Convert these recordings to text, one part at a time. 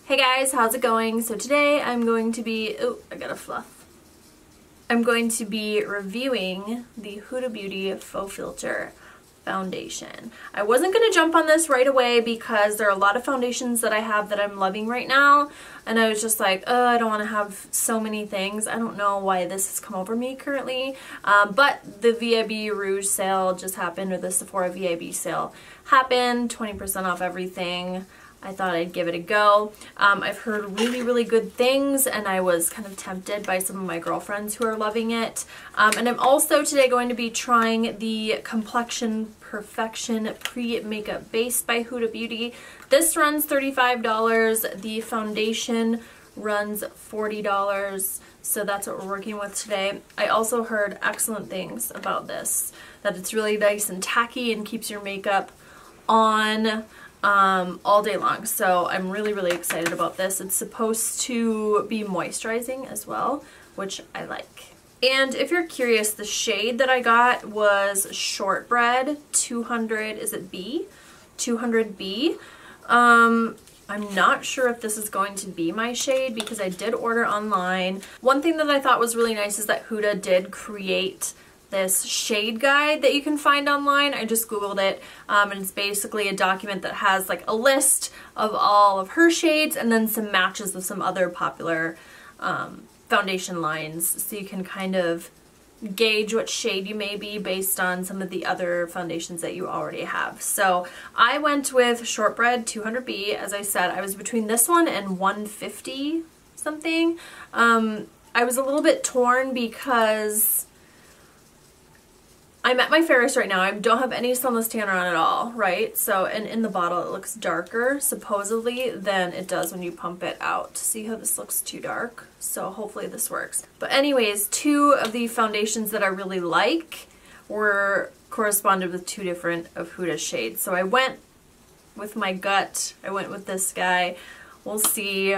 Hey guys, how's it going? So today I'm going to be, I'm going to be reviewing the Huda Beauty Faux Filter foundation. I wasn't going to jump on this right away because there are a lot of foundations that I have that I'm loving right now, and I was just like, oh, I don't want to have so many things. I don't know why this has come over me currently, but the VIB Rouge sale just happened, or the Sephora VIB sale happened, 20% off everything. I thought I'd give it a go. I've heard really good things, and I was kind of tempted by some of my girlfriends who are loving it. And I'm also today going to be trying the Complexion Perfection Pre-Makeup Base by Huda Beauty. This runs $35. The foundation runs $40. So that's what we're working with today. I also heard excellent things about this, that it's really nice and tacky and keeps your makeup on all day long. So I'm really excited about this. It's supposed to be moisturizing as well, which I like. And if you're curious, the shade that I got was Shortbread 200, is it B? 200B. I'm not sure if this is going to be my shade because I did order online. One thing that I thought was really nice is that Huda did create this shade guide that you can find online. I just googled it, and it's basically a document that has like a list of all of her shades and then some matches with some other popular foundation lines, so you can kind of gauge what shade you may be based on some of the other foundations that you already have. So I went with Shortbread 200B. As I said, I was between this one and 150 something. I was a little bit torn because I'm at my Ferris right now. I don't have any sunless tanner on at all, right? So, and in the bottle it looks darker, supposedly, than it does when you pump it out. See how this looks too dark? So hopefully this works. But anyways, two of the foundations that I really like were corresponded with two different of Huda's shades. So I went with my gut. I went with this guy. We'll see.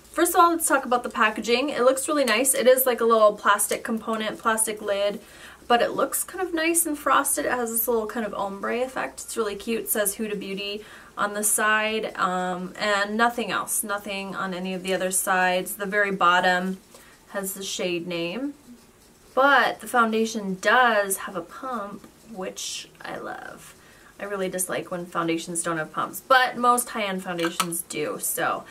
First of all, let's talk about the packaging. It looks really nice. It is like a little plastic component, plastic lid, but it looks kind of nice and frosted. It has this little kind of ombre effect. It's really cute. It says Huda Beauty on the side, and nothing else. Nothing on any of the other sides. The very bottom has the shade name, but the foundation does have a pump, which I love. I really dislike when foundations don't have pumps, but most high-end foundations do, so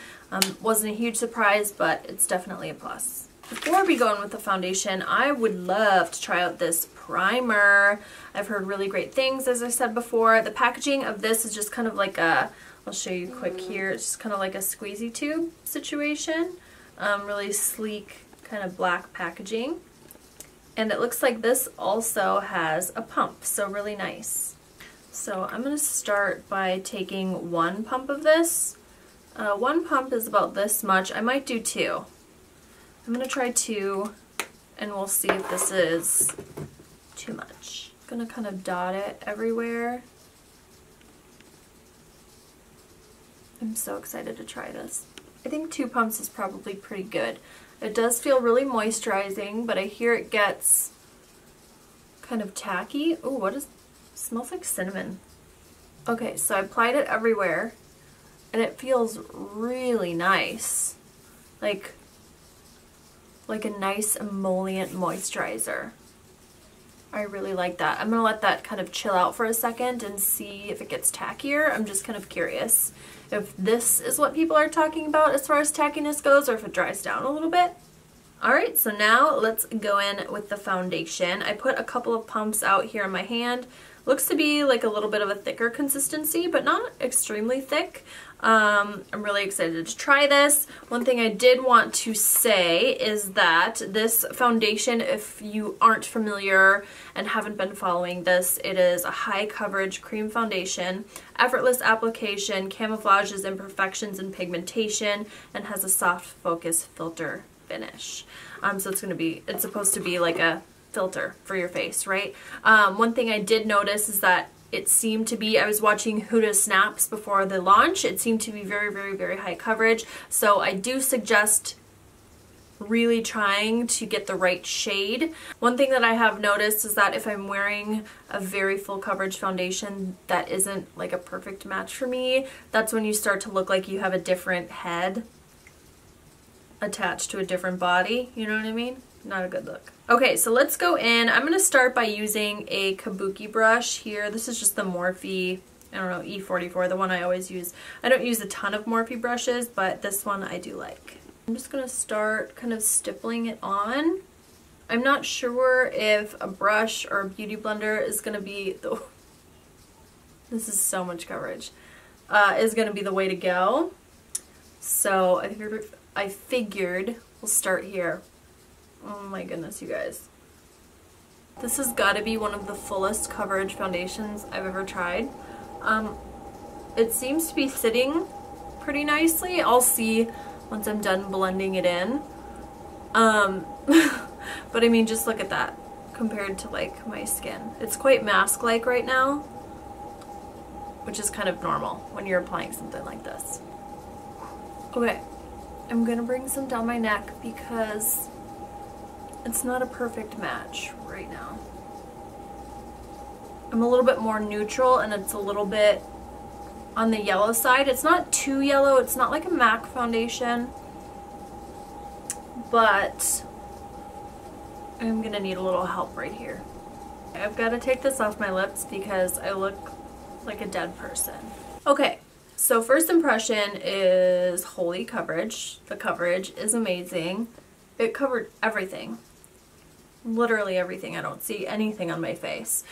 wasn't a huge surprise, but it's definitely a plus. Before we go in with the foundation, I would love to try out this primer. I've heard really great things, as I said before. The packaging of this is just kind of like a, I'll show you quick here, it's just kind of like a squeezy tube situation. Really sleek, kind of black packaging. And it looks like this also has a pump, so really nice. So I'm going to start by taking one pump of this. One pump is about this much. I might do two. I'm going to try two, and we'll see if this is too much. I'm going to kind of dot it everywhere. I'm so excited to try this. I think two pumps is probably pretty good. It does feel really moisturizing, but I hear it gets kind of tacky. Ooh, what is... Smells like cinnamon. Okay, so I applied it everywhere, and it feels really nice. Like a nice emollient moisturizer. I really like that. I'm gonna let that kind of chill out for a second and see if it gets tackier. I'm just kind of curious if this is what people are talking about as far as tackiness goes, or if it dries down a little bit. Alright, so now let's go in with the foundation. I put a couple of pumps out here in my hand. Looks to be like a little bit of a thicker consistency, but not extremely thick. I'm really excited to try this. One thing I did want to say is that this foundation, if you aren't familiar and haven't been following this, it is a high coverage cream foundation, effortless application, camouflages imperfections and pigmentation, and has a soft focus filter finish. So it's supposed to be like a filter for your face, right? One thing I did notice is that it seemed to be, I was watching Huda snaps before the launch, it seemed to be very high coverage, so I do suggest really trying to get the right shade. One thing that I have noticed is that if I'm wearing a very full coverage foundation that isn't like a perfect match for me, that's when you start to look like you have a different head attached to a different body. You know what I mean? Not a good look. Okay, so let's go in. I'm going to start by using a kabuki brush here. This is just the Morphe, I don't know, E44, the one I always use. I don't use a ton of Morphe brushes, but this one I do like. I'm just going to start kind of stippling it on. I'm not sure if a brush or a beauty blender is going to be the... This is so much coverage. Is going to be the way to go. So I figured we'll start here. Oh my goodness, you guys. This has got to be one of the fullest coverage foundations I've ever tried. It seems to be sitting pretty nicely. I'll see once I'm done blending it in. But I mean, just look at that compared to like my skin. It's quite mask-like right now, which is kind of normal when you're applying something like this. Okay, I'm gonna bring some down my neck because it's not a perfect match right now. I'm a little bit more neutral and it's a little bit on the yellow side. It's not too yellow. It's not like a MAC foundation, but I'm gonna need a little help right here. I've got to take this off my lips because I look like a dead person. Okay, so first impression is holy coverage. The coverage is amazing. It covered everything. Literally everything. I don't see anything on my face.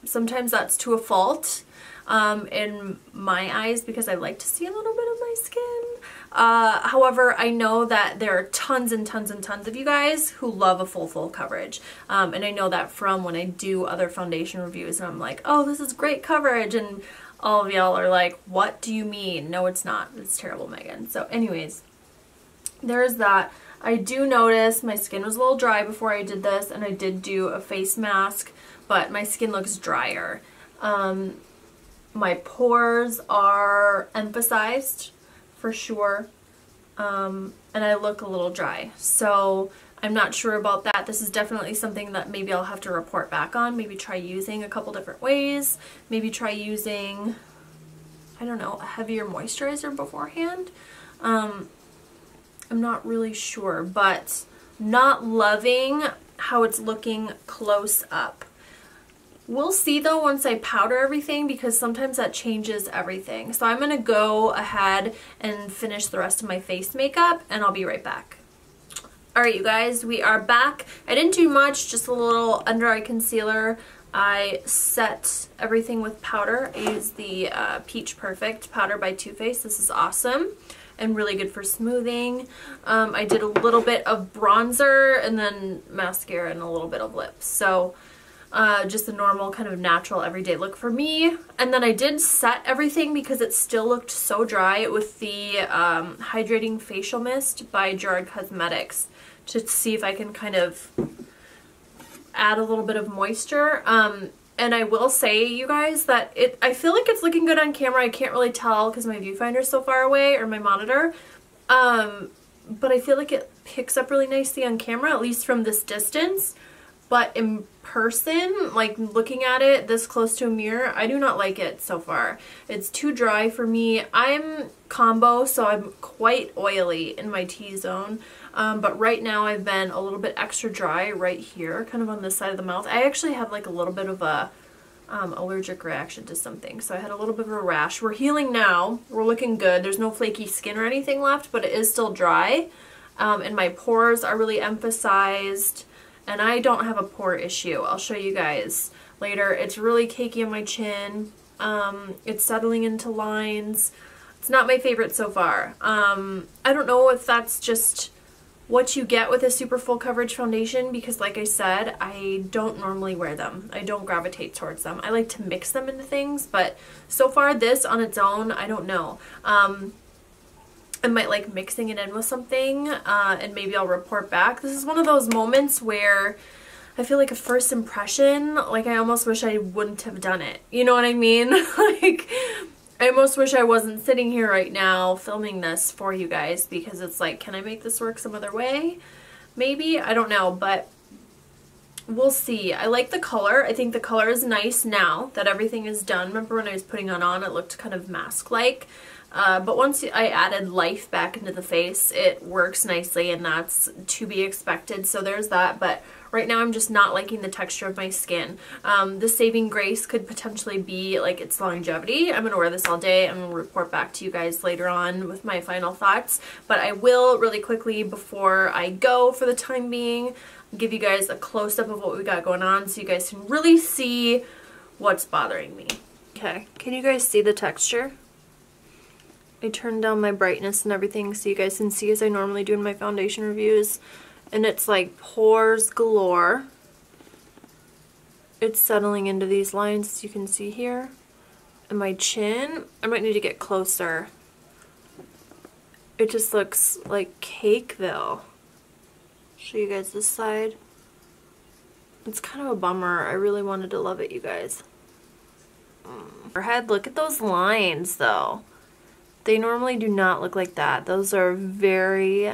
Sometimes that's to a fault in my eyes because I like to see a little bit of my skin. However, I know that there are tons and tons and tons of you guys who love a full coverage. And I know that from when I do other foundation reviews and I'm like, oh, this is great coverage. And all of y'all are like, what do you mean? No, it's not. It's terrible, Megan. So anyways, there's that. I do notice my skin was a little dry before I did this, and I did do a face mask, but my skin looks drier. My pores are emphasized for sure, and I look a little dry. So I'm not sure about that. This is definitely something that maybe I'll have to report back on. Maybe try using a couple different ways. Maybe try using, I don't know, a heavier moisturizer beforehand. I'm not really sure, but not loving how it's looking close up. We'll see though once I powder everything because sometimes that changes everything. So I'm gonna go ahead and finish the rest of my face makeup and I'll be right back. Alright you guys, we are back. I didn't do much, just a little under eye concealer. I set everything with powder. I used the Peach Perfect powder by Too Faced. This is awesome and really good for smoothing. I did a little bit of bronzer and then mascara and a little bit of lips. So just a normal kind of natural everyday look for me. And then I did set everything because it still looked so dry with the Hydrating Facial Mist by Gerard Cosmetics to see if I can kind of add a little bit of moisture. And I will say, you guys, that I feel like it's looking good on camera. I can't really tell because my viewfinder is so far away, or my monitor. But I feel like it picks up really nicely on camera, at least from this distance. But in person, like looking at it this close to a mirror, I do not like it so far. It's too dry for me. I'm combo, so I'm quite oily in my T-zone. But right now I've been a little bit extra dry right here, kind of on this side of the mouth. I actually have like a little bit of a allergic reaction to something. So I had a little bit of a rash. We're healing now. We're looking good. There's no flaky skin or anything left, but it is still dry. And my pores are really emphasized. And I don't have a pore issue. I'll show you guys later. It's really cakey on my chin. It's settling into lines. It's not my favorite so far. I don't know if that's just what you get with a super full coverage foundation because like I said, I don't normally wear them. I don't gravitate towards them. I like to mix them into things, but so far this on its own, I don't know. I might like mixing it in with something and maybe I'll report back. This is one of those moments where I feel like a first impression, like I almost wish I wouldn't have done it. You know what I mean? Like I almost wish I wasn't sitting here right now filming this for you guys, because it's like, can I make this work some other way? Maybe, I don't know, but we'll see. I like the color. I think the color is nice now that everything is done. Remember when I was putting it on, it looked kind of mask-like. But once I added life back into the face, it works nicely, and that's to be expected. So there's that. But right now I'm just not liking the texture of my skin. The saving grace could potentially be like its longevity. I'm going to wear this all day. I'm going to report back to you guys later on with my final thoughts. But I will really quickly, before I go for the time being, give you guys a close-up of what we got going on so you guys can really see what's bothering me. Okay, can you guys see the texture? I turned down my brightness and everything so you guys can see as I normally do in my foundation reviews. And it's like pores galore. It's settling into these lines as you can see here. And my chin, I might need to get closer. It just looks like Cakeville. Show you guys this side. It's kind of a bummer. I really wanted to love it, you guys. Forehead, look at those lines though. They normally do not look like that. Those are very,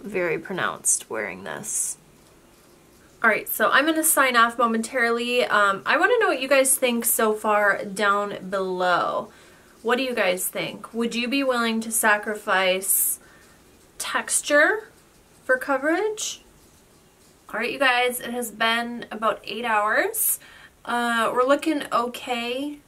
very pronounced wearing this. Alright, so I'm going to sign off momentarily. I want to know what you guys think so far down below. What do you guys think? Would you be willing to sacrifice texture for coverage? Alright, you guys, it has been about 8 hours. We're looking okay.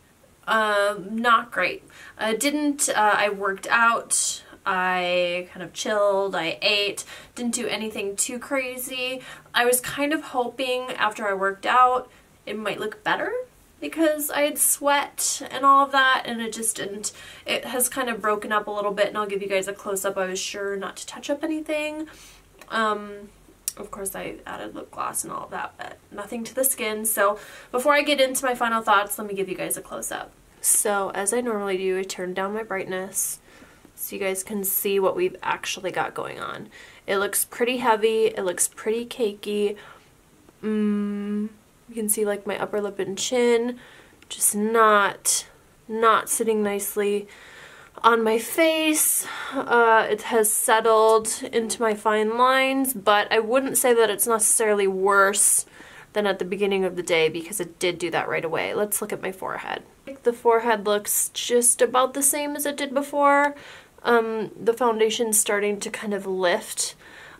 Not great. I worked out, I kind of chilled, I ate, didn't do anything too crazy. I was kind of hoping after I worked out it might look better because I had sweat and all of that, and it just didn't. It has kind of broken up a little bit, and I'll give you guys a close-up. I was sure not to touch up anything. Of course I added lip gloss and all of that, but nothing to the skin. So before I get into my final thoughts, let me give you guys a close-up. So as I normally do, I turned down my brightness so you guys can see what we've actually got going on. It looks pretty heavy, it looks pretty cakey. You can see like my upper lip and chin just not sitting nicely on my face. It has settled into my fine lines, but I wouldn't say that it's necessarily worse than at the beginning of the day because it did do that right away. Let's look at my forehead. The forehead looks just about the same as it did before. The foundation's starting to kind of lift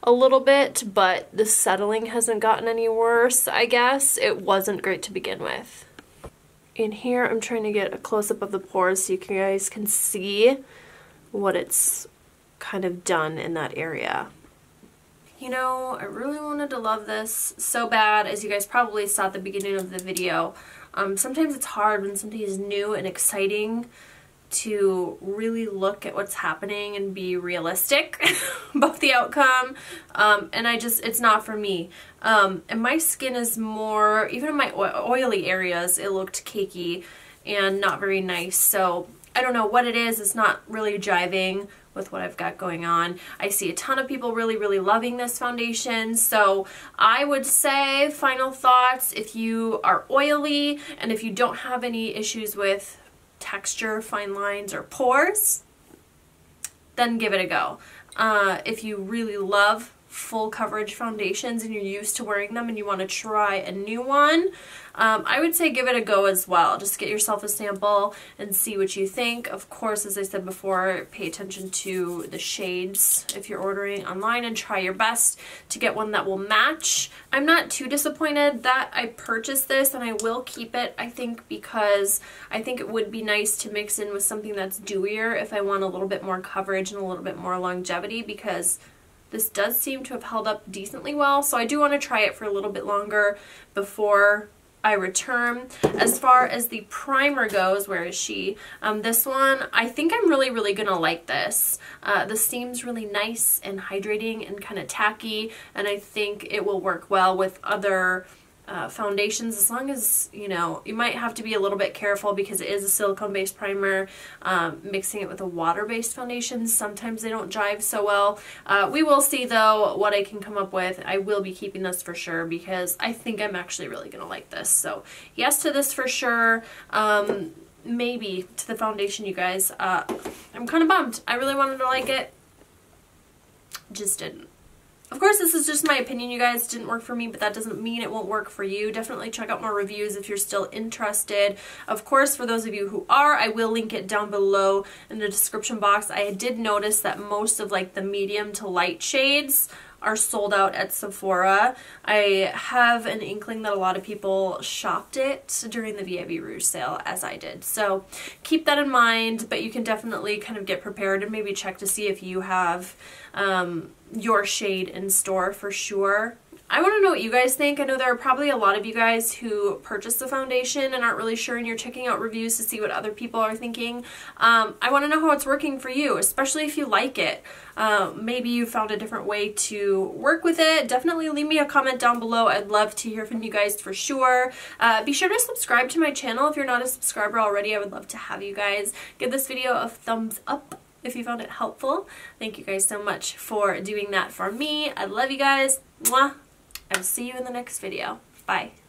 a little bit, but the settling hasn't gotten any worse, I guess. It wasn't great to begin with. In here, I'm trying to get a close-up of the pores so you guys can see what it's kind of done in that area. You know, I really wanted to love this so bad, as you guys probably saw at the beginning of the video. Sometimes it's hard when something is new and exciting to really look at what's happening and be realistic about the outcome, and it's not for me. And my skin is more, even in my oily areas, it looked cakey and not very nice. So I don't know what it is. It's not really jiving with what I've got going on. I see a ton of people really loving this foundation. So I would say, final thoughts, if you are oily and if you don't have any issues with texture, fine lines, or pores, then give it a go. If you really love full coverage foundations and you're used to wearing them and you want to try a new one, I would say give it a go as well. Just get yourself a sample and see what you think. Of course, as I said before, pay attention to the shades if you're ordering online and try your best to get one that will match. I'm not too disappointed that I purchased this, and I will keep it, I think, because I think it would be nice to mix in with something that's dewier if I want a little bit more coverage and a little bit more longevity, because this does seem to have held up decently well. So I do want to try it for a little bit longer before I return. As far as the primer goes, where is she? This one, I think I'm really gonna like this. This seems really nice and hydrating and kind of tacky, and I think it will work well with other foundations, as long as, you know, you might have to be a little bit careful because it is a silicone-based primer. Mixing it with a water-based foundation, sometimes they don't jive so well. We will see, though, what I can come up with. I will be keeping this for sure because I think I'm actually really going to like this. So yes to this for sure. maybe to the foundation, you guys. I'm kind of bummed. I really wanted to like it. Just didn't. Of course, this is just my opinion, you guys. It didn't work for me, but that doesn't mean it won't work for you. Definitely check out more reviews if you're still interested. Of course, for those of you who are, I will link it down below in the description box. I did notice that most of like the medium to light shades are sold out at Sephora. I have an inkling that a lot of people shopped it during the Via Rouge sale, as I did. So keep that in mind, but you can definitely kind of get prepared and maybe check to see if you have your shade in store for sure. I want to know what you guys think. I know there are probably a lot of you guys who purchased the foundation and aren't really sure, and you're checking out reviews to see what other people are thinking. I want to know how it's working for you, especially if you like it. Maybe you found a different way to work with it. Definitely leave me a comment down below. I'd love to hear from you guys for sure. Be sure to subscribe to my channel if you're not a subscriber already. I would love to have you guys. Give this video a thumbs up if you found it helpful. Thank you guys so much for doing that for me. I love you guys. Mwah. I will see you in the next video. Bye.